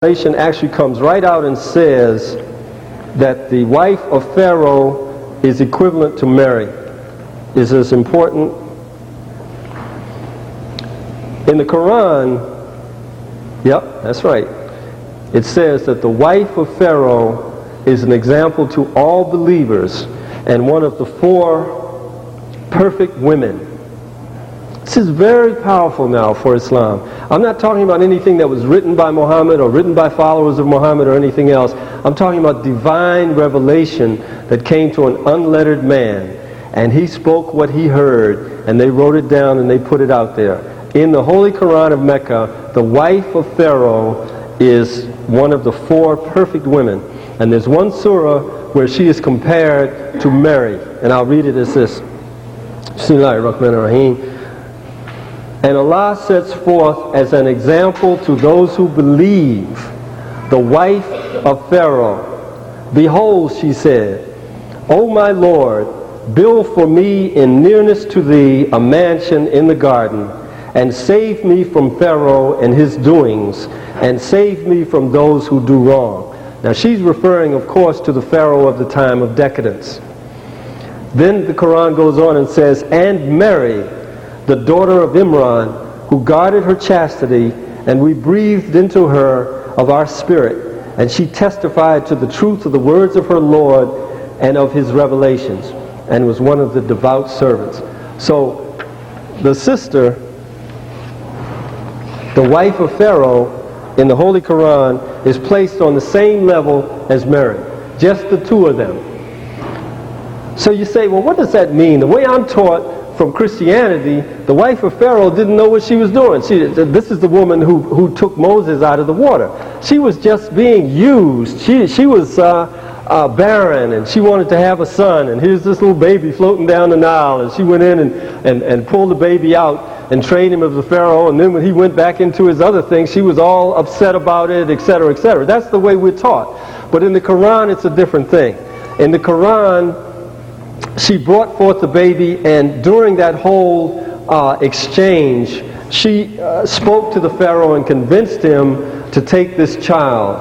Revelation actually comes right out and says that the wife of Pharaoh is equivalent to Mary. Is this important? In the Quran, yep, that's right. It says that the wife of Pharaoh is an example to all believers and one of the 4 perfect women. This is very powerful now for Islam. I'm not talking about anything that was written by Muhammad or written by followers of Muhammad or anything else. I'm talking about divine revelation that came to an unlettered man, and he spoke what he heard, and they wrote it down and they put it out there. In the Holy Quran of Mecca, the wife of Pharaoh is one of the 4 perfect women. And there's one surah where she is compared to Mary. And I'll read it as this. Bismillahirrahmanirrahim. And Allah sets forth as an example to those who believe the wife of Pharaoh. Behold, she said, O my Lord, build for me in nearness to thee a mansion in the garden, and save me from Pharaoh and his doings, and save me from those who do wrong. Now she's referring, of course, to the Pharaoh of the time of decadence. Then the Quran goes on and says, and Mary, the daughter of Imran, who guarded her chastity, and we breathed into her of our spirit, and she testified to the truth of the words of her Lord and of his revelations, and was one of the devout servants. So the sister, the wife of Pharaoh in the Holy Quran, is placed on the same level as Mary, just the 2 of them. So you say, well, what does that mean? The way I'm taught from Christianity, the wife of Pharaoh didn't know what she was doing. This is the woman who took Moses out of the water. She was just being used. She was barren, and she wanted to have a son, and here's this little baby floating down the Nile, and she went in and pulled the baby out and trained him as the Pharaoh, and then when he went back into his other things, she was all upset about it, etc., etc. That's the way we're taught. But in the Quran, it's a different thing. In the Quran, she brought forth the baby, and during that whole exchange, she spoke to the Pharaoh and convinced him to take this child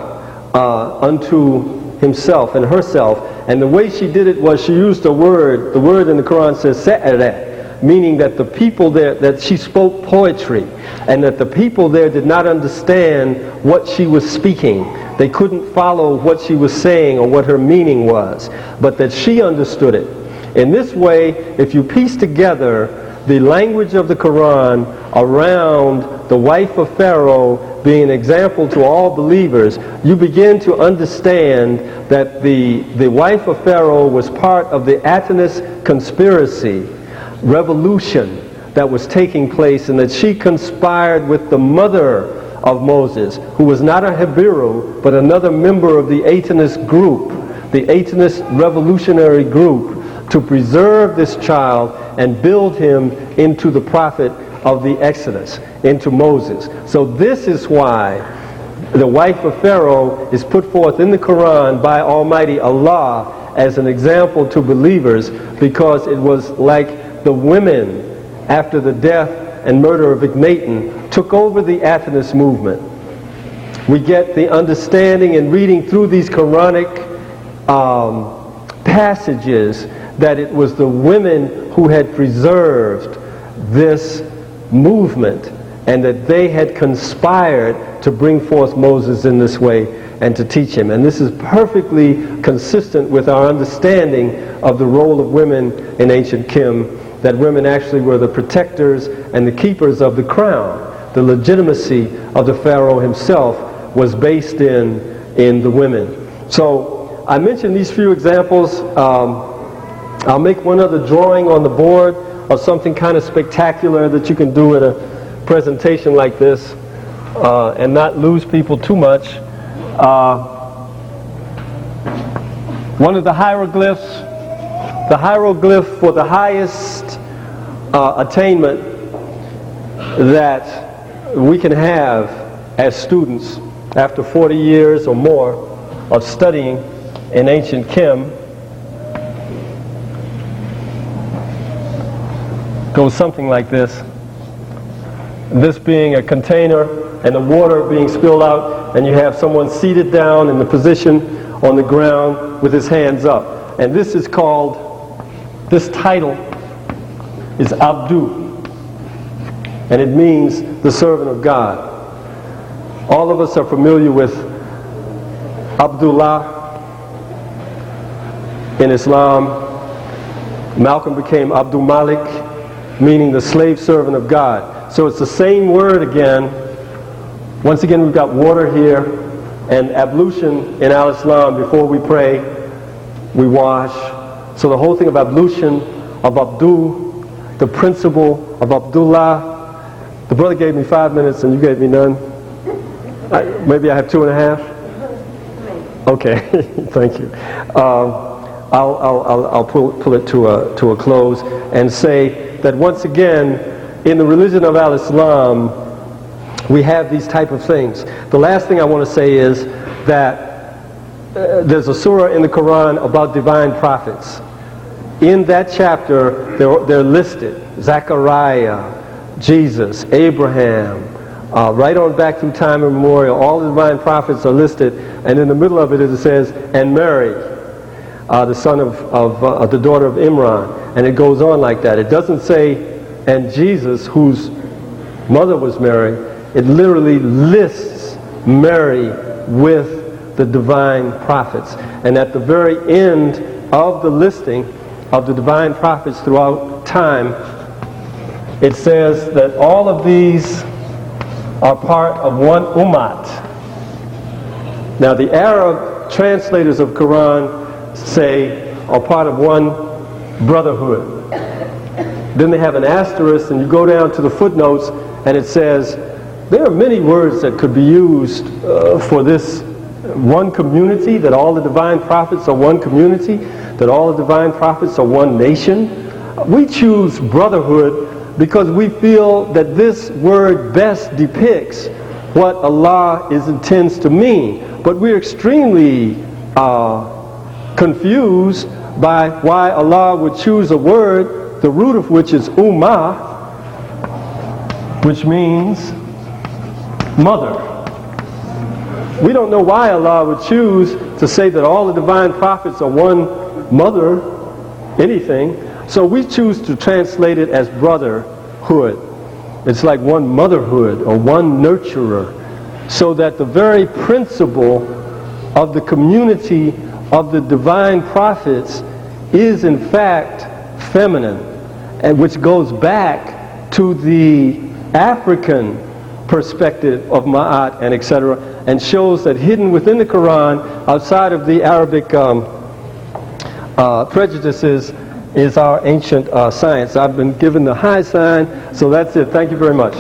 unto himself and herself. And the way she did it was she used a word. The word in the Quran says "sa'arat," meaning that the people there, that she spoke poetry, and that the people there did not understand what she was speaking. They couldn't follow what she was saying or what her meaning was, but that she understood it. In this way, if you piece together the language of the Quran around the wife of Pharaoh being an example to all believers, you begin to understand that the wife of Pharaoh was part of the Atenist conspiracy, revolution that was taking place, and that she conspired with the mother of Moses, who was not a Hebrew, but another member of the Atenist group, the Atenist revolutionary group, to preserve this child and build him into the prophet of the Exodus, into Moses. So this is why the wife of Pharaoh is put forth in the Quran by Almighty Allah as an example to believers, because it was like the women after the death and murder of Akhenaten took over the Atenist movement. We get the understanding in reading through these Quranic passages that it was the women who had preserved this movement, and that they had conspired to bring forth Moses in this way and to teach him. And this is perfectly consistent with our understanding of the role of women in ancient Kim, that women actually were the protectors and the keepers of the crown. The legitimacy of the Pharaoh himself was based in the women. So I mentioned these few examples. I'll make one other drawing on the board of something kind of spectacular that you can do at a presentation like this and not lose people too much. One of the hieroglyph for the highest attainment that we can have as students after 40 years or more of studying in ancient Kim goes something like this. This being a container and the water being spilled out, and you have someone seated down in the position on the ground with his hands up. And this is called, this title is Abdu, and it means the servant of God. All of us are familiar with Abdullah in Islam. Malcolm became Abdul Malik, meaning the slave servant of God. So it's the same word again. Once again, we've got water here, and ablution in Al-Islam, before we pray, we wash. So the whole thing of ablution, of Abdu, the principle of Abdullah. The brother gave me 5 minutes and you gave me none. Maybe I have 2.5? Okay, thank you. I'll pull it to a close and say that once again, in the religion of Al-Islam, we have these type of things. The last thing I want to say is that there's a surah in the Quran about divine prophets. In that chapter, they're listed. Zechariah, Jesus, Abraham, right on back through time immemorial, all the divine prophets are listed, and in the middle of it says, and Mary, the son of the daughter of Imran, and it goes on like that. It doesn't say, and Jesus, whose mother was Mary. It literally lists Mary with the divine prophets. And at the very end of the listing of the divine prophets throughout time, it says that all of these are part of one ummat. Now the Arab translators of Quran say are part of one brotherhood. Then they have an asterisk, and you go down to the footnotes and it says there are many words that could be used for this one community, that all the divine prophets are one community, that all the divine prophets are one nation. We choose brotherhood because we feel that this word best depicts what Allah intends to mean. But we're extremely confused by why Allah would choose a word, the root of which is ummah, which means mother. We don't know why Allah would choose to say that all the divine prophets are one mother, anything. So we choose to translate it as brotherhood. It's like one motherhood or one nurturer. So that the very principle of the community of the divine prophets is in fact feminine, and which goes back to the African perspective of Ma'at and etc., and shows that hidden within the Quran, outside of the Arabic prejudices, is our ancient science. I've been given the high sign, so that's it. Thank you very much.